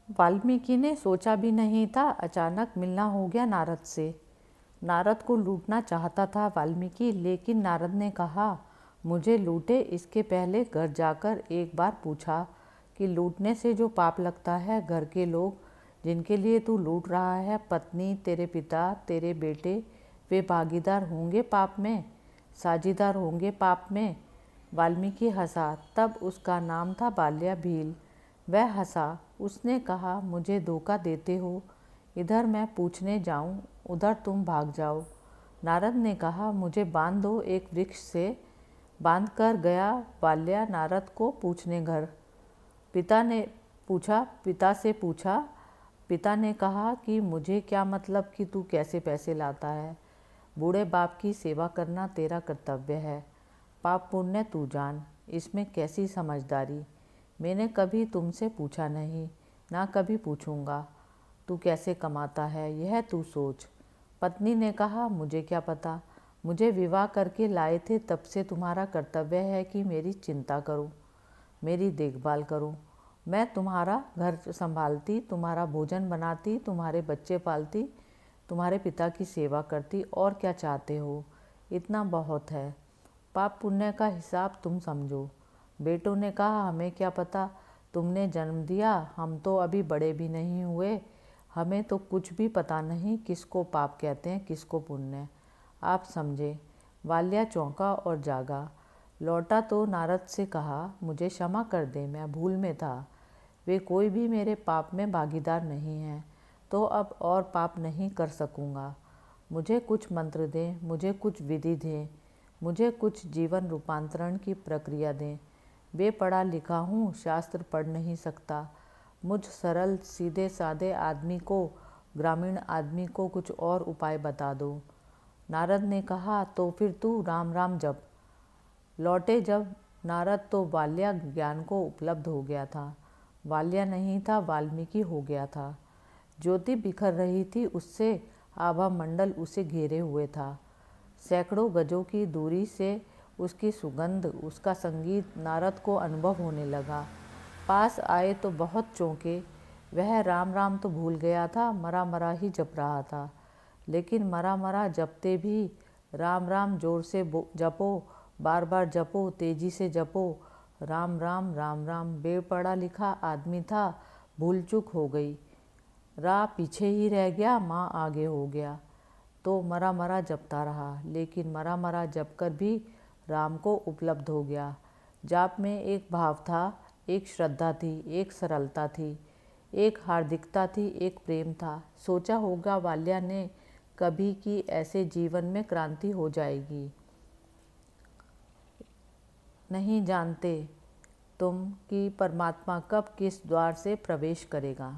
वाल्मीकि ने सोचा भी नहीं था, अचानक मिलना हो गया नारद से। नारद को लूटना चाहता था वाल्मीकि, लेकिन नारद ने कहा, मुझे लूटे इसके पहले घर जाकर एक बार पूछा कि लूटने से जो पाप लगता है, घर के लोग जिनके लिए तू लूट रहा है, पत्नी, तेरे पिता, तेरे बेटे, वे भागीदार होंगे पाप में, साझीदार होंगे पाप में। वाल्मीकि हंसा। तब उसका नाम था बाल्या भील। वह हंसा। उसने कहा, मुझे धोखा देते हो। इधर मैं पूछने जाऊं, उधर तुम भाग जाओ। नारद ने कहा, मुझे बांध दो एक वृक्ष से। बांध कर गया बाल्या नारद को पूछने घर। पिता से पूछा। पिता ने कहा कि मुझे क्या मतलब कि तू कैसे पैसे लाता है। बूढ़े बाप की सेवा करना तेरा कर्तव्य है। पाप पुण्य तू जान, इसमें कैसी समझदारी। मैंने कभी तुमसे पूछा नहीं, ना कभी पूछूंगा। तू कैसे कमाता है यह तू सोच। पत्नी ने कहा, मुझे क्या पता, मुझे विवाह करके लाए थे, तब से तुम्हारा कर्तव्य है कि मेरी चिंता करूं, मेरी देखभाल करूं। मैं तुम्हारा घर संभालती, तुम्हारा भोजन बनाती, तुम्हारे बच्चे पालती, तुम्हारे पिता की सेवा करती। और क्या चाहते हो, इतना बहुत है। पाप पुण्य का हिसाब तुम समझो। बेटों ने कहा, हमें क्या पता, तुमने जन्म दिया, हम तो अभी बड़े भी नहीं हुए, हमें तो कुछ भी पता नहीं किसको पाप कहते हैं, किसको पुण्य। आप समझे। वाल्या चौंका और जागा। लौटा तो नारद से कहा, मुझे क्षमा कर दे, मैं भूल में था। वे कोई भी मेरे पाप में भागीदार नहीं है, तो अब और पाप नहीं कर सकूँगा। मुझे कुछ मंत्र दें, मुझे कुछ विधि दें, मुझे कुछ जीवन रूपांतरण की प्रक्रिया दें। बेपढ़ा लिखा हूँ, शास्त्र पढ़ नहीं सकता। मुझ सरल सीधे साधे आदमी को, ग्रामीण आदमी को कुछ और उपाय बता दो। नारद ने कहा, तो फिर तू राम राम जप। लौटे जब नारद तो वाल्या ज्ञान को उपलब्ध हो गया था। वाल्या नहीं था, वाल्मीकि हो गया था। ज्योति बिखर रही थी उससे, आभा मंडल उसे घेरे हुए था। सैकड़ों गजों की दूरी से उसकी सुगंध, उसका संगीत नारद को अनुभव होने लगा। पास आए तो बहुत चौंके। वह राम राम तो भूल गया था, मरा मरा ही जप रहा था। लेकिन मरा मरा जपते भी राम राम जोर से जपो, बार बार जपो, तेजी से जपो। राम राम राम राम। बेपढ़ा लिखा आदमी था, भूल चूक हो गई। रा पीछे ही रह गया, माँ आगे हो गया। तो मरा मरा जपता रहा, लेकिन मरा मरा जप कर भी राम को उपलब्ध हो गया। जाप में एक भाव था, एक श्रद्धा थी, एक सरलता थी, एक हार्दिकता थी, एक प्रेम था। सोचा होगा वाल्या ने कभी कि ऐसे जीवन में क्रांति हो जाएगी। नहीं जानते तुम कि परमात्मा कब किस द्वार से प्रवेश करेगा।